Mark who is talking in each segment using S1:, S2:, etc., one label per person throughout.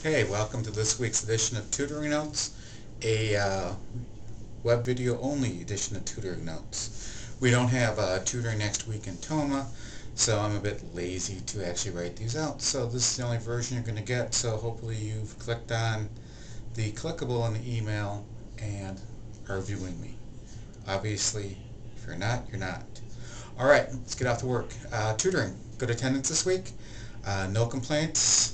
S1: Hey, welcome to this week's edition of Tutoring Notes, a web video only edition of Tutoring Notes. We don't have tutoring next week in Toma, so I'm a bit lazy to actually write these out. So this is the only version you're going to get, so hopefully you've clicked on the clickable in the email and are viewing me. Obviously, if you're not, you're not. Alright, let's get off to work. Tutoring, good attendance this week, no complaints.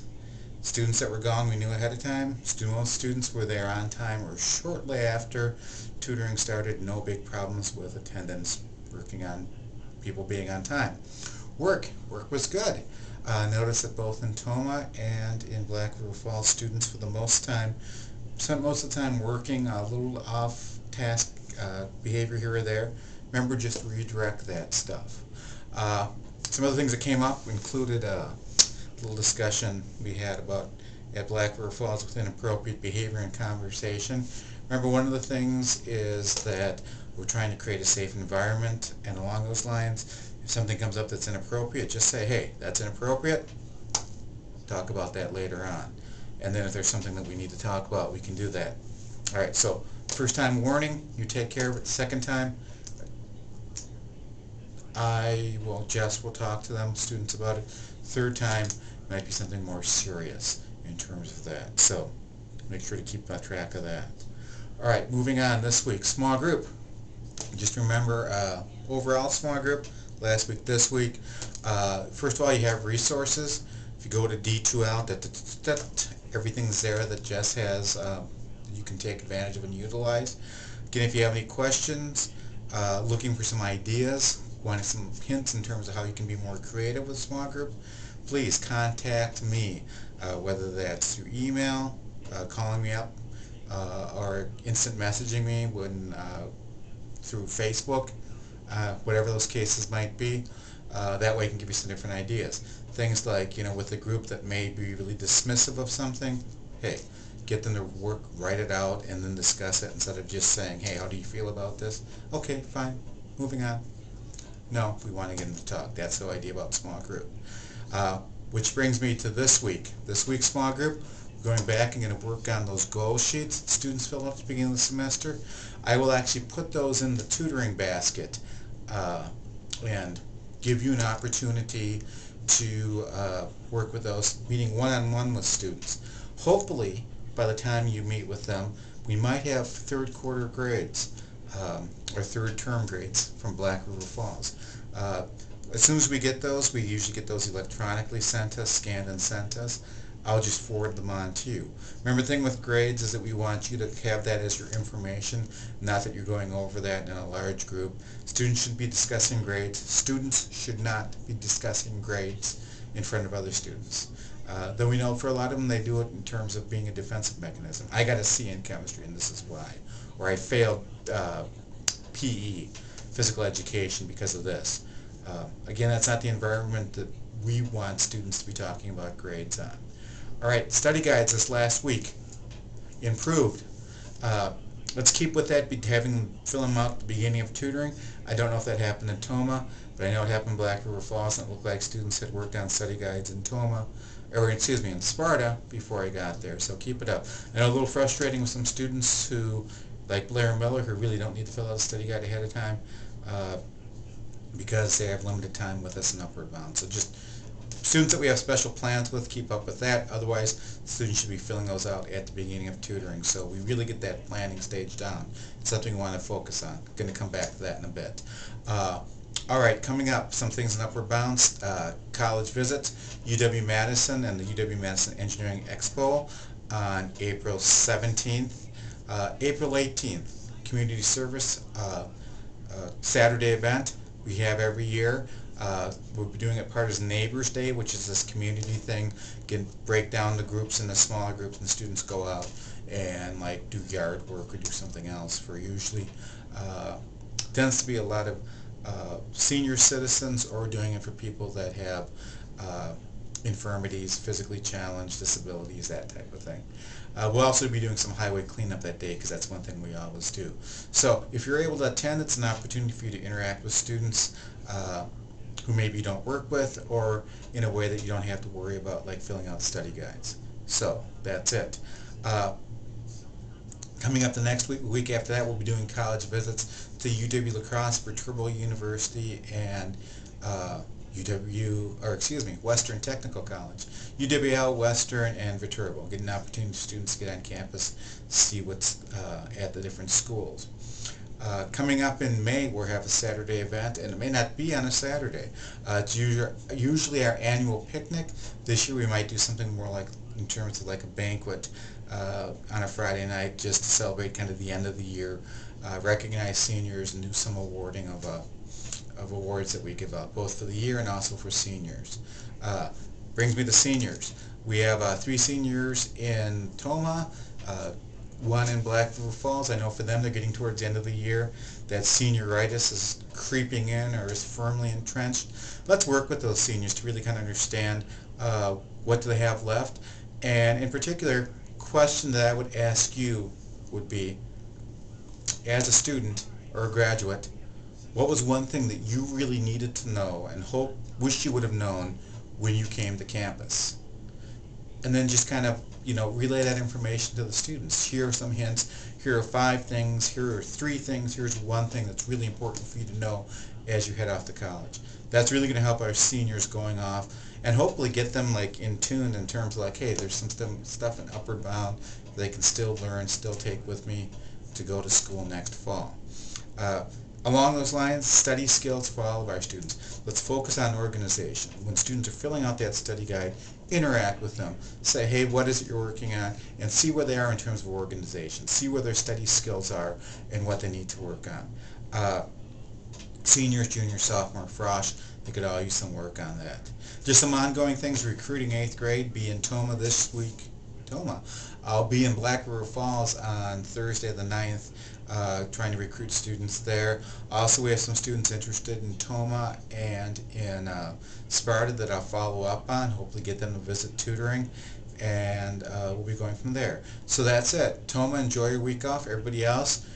S1: Students that were gone we knew ahead of time. Most students were there on time or shortly after tutoring started. No big problems with attendance, working on people being on time. Work was good. Notice that both in Toma and in Black River Falls, students for the most time spent most of the time working, a little off task behavior here or there. Remember, just redirect that stuff. Some other things that came up included little discussion we had about at Black River Falls with inappropriate behavior and conversation. Remember, one of the things is that we're trying to create a safe environment, and along those lines, if something comes up that's inappropriate, just say, hey, that's inappropriate. Talk about that later on. And then if there's something that we need to talk about, we can do that. Alright, so first time warning, you take care of it. Second time, Jess will talk to them, students, about it. Third time might be something more serious in terms of that. So make sure to keep track of that. Alright, moving on this week. Small group. Just remember, overall small group, last week, this week. First of all, you have resources. If you go to D2L, everything's there that Jess has you can take advantage of and utilize. Again, if you have any questions, looking for some ideas, wanting some hints in terms of how you can be more creative with small group, please contact me, whether that's through email, calling me up, or instant messaging me through Facebook, whatever those cases might be. That way I can give you some different ideas. Things like, with a group that may be really dismissive of something, hey, get them to write it out and then discuss it instead of just saying, hey, how do you feel about this? Okay, fine, moving on. No, we want to get them to talk. That's the idea about small group. Which brings me to this week. This week's small group, we're going back and going to work on those goal sheets that students fill out at the beginning of the semester. I will actually put those in the tutoring basket and give you an opportunity to work with those, meeting one-on-one with students. Hopefully, by the time you meet with them, we might have third quarter grades or third term grades from Black River Falls. As soon as we get those, we usually get those electronically sent us, scanned and sent us. I'll just forward them on to you. Remember, the thing with grades is that we want you to have that as your information, not that you're going over that in a large group. Students should be discussing grades. Students should not be discussing grades in front of other students. Though we know for a lot of them they do it in terms of being a defensive mechanism. I got a C in chemistry and this is why. Or I failed PE, physical education, because of this. Again, that's not the environment that we want students to be talking about grades on. Alright, study guides this last week. Improved. Let's keep with that, fill them out at the beginning of tutoring. I don't know if that happened in Toma, but I know it happened in Black River Falls, and it looked like students had worked on study guides in Toma, or excuse me, in Sparta before I got there, so keep it up. I know a little frustrating with some students who, like Blair and Miller, who really don't need to fill out a study guide ahead of time because they have limited time with us in Upward Bound. So just students that we have special plans with, keep up with that. Otherwise, students should be filling those out at the beginning of tutoring. So we really get that planning stage down. It's something we want to focus on. Going to come back to that in a bit. Alright, coming up, some things in Upward Bounds. College visits, UW-Madison and the UW-Madison Engineering Expo on April 17th. April 18th, community service, Saturday event we have every year. We'll be doing it part as Neighbors Day, which is this community thing. Break down the groups into smaller groups, and students go out and do yard work or do something else. For usually tends to be a lot of senior citizens, or doing it for people that have infirmities, physically challenged, disabilities, that type of thing. We'll also be doing some highway cleanup that day, because that's one thing we always do. So if you're able to attend, it's an opportunity for you to interact with students who maybe you don't work with, or in a way that you don't have to worry about filling out study guides. So that's it. Coming up the next week after that, we'll be doing college visits to UW-La Crosse, Viterbo University, and Western Technical College. UWL, Western, and Viterbo. Get an opportunity for students to get on campus, see what's at the different schools. Coming up in May, we'll have a Saturday event, and it may not be on a Saturday. It's usually our annual picnic. This year we might do something more like, in terms of like a banquet on a Friday night, just to celebrate kind of the end of the year, recognize seniors, and do some awarding of awards that we give out, both for the year and also for seniors. Brings me to seniors. We have 3 seniors in Toma, 1 in Black River Falls. I know for them they're getting towards the end of the year. That senioritis is creeping in or is firmly entrenched. Let's work with those seniors to really kind of understand what do they have left. And in particular, question that I would ask you would be, as a student or a graduate, what was one thing that you really needed to know and wished you would have known when you came to campus? And then just kind of, relay that information to the students. Here are some hints. Here are 5 things. Here are 3 things. Here's 1 thing that's really important for you to know as you head off to college. That's really going to help our seniors going off and hopefully get them in tune in terms of hey, there's some stuff in Upward Bound they can still learn, still take with me to go to school next fall. Along those lines, study skills for all of our students. Let's focus on organization. When students are filling out that study guide, interact with them. Say, hey, what is it you're working on? And see where they are in terms of organization. See where their study skills are and what they need to work on. Seniors, juniors, sophomore, frosh, they could all use some work on that. Just some ongoing things. Recruiting 8th grade. Be in Toma this week. I'll be in Black River Falls on Thursday the 9th, trying to recruit students there. Also, we have some students interested in Toma and in Sparta that I'll follow up on, hopefully get them to visit tutoring, and we'll be going from there. So that's it. Toma, enjoy your week off. Everybody else,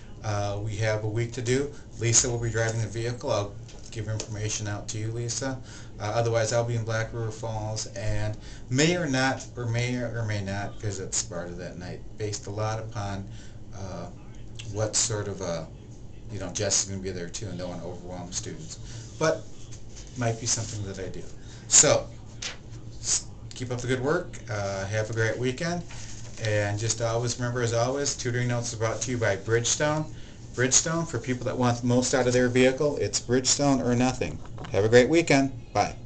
S1: we have a week to do. Lisa will be driving the vehicle. I'll give information out to you, Lisa. Otherwise, I'll be in Black River Falls, and may or may not visit Sparta that night, based a lot upon what sort of Jess is going to be there too, and don't want to overwhelm students. But might be something that I do. So keep up the good work. Have a great weekend, and just always remember, as always, Tutoring Notes is brought to you by Bridgestone. Bridgestone, for people that want the most out of their vehicle, it's Bridgestone or nothing. Have a great weekend. Bye.